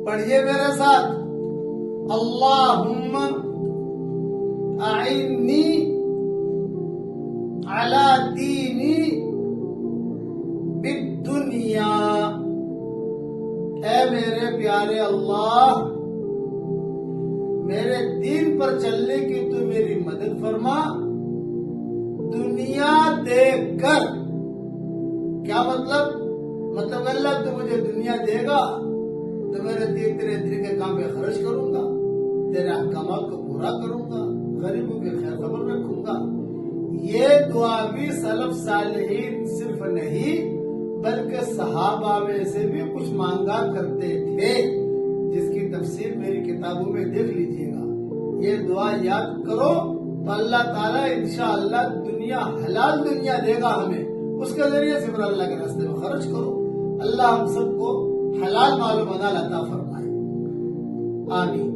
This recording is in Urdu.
پڑھیے میرے ساتھ، اللہم اعنی علی دینی بالدنیا، اے میرے پیارے اللہ، میرے دین پر چلنے کی تو میری مدد فرما دنیا دیکھ کر۔ کیا مطلب اللہ تو مجھے دنیا دے گا تو میرے تیرے دین کے کام پہ خرچ کروں گا، تیرے احکامات کو پورا کروں گا، غریبوں کی خیر خبر رکھوں گا۔ یہ دعا بھی سلف صالحین صرف نہیں بلکہ صحابہ میں سے بھی کچھ مانگا کرتے تھے، جس کی تفسیر میری کتابوں میں دیکھ لیجئے گا۔ یہ دعا یاد کرو تو اللہ تعالیٰ انشاءاللہ دنیا حلال دنیا دے گا ہمیں، اس کے ذریعے سے پھر اللہ کے راستے میں خرچ کرو۔ اللہ ہم سب کو حلال مال و منال عطا فرمائے، آمین۔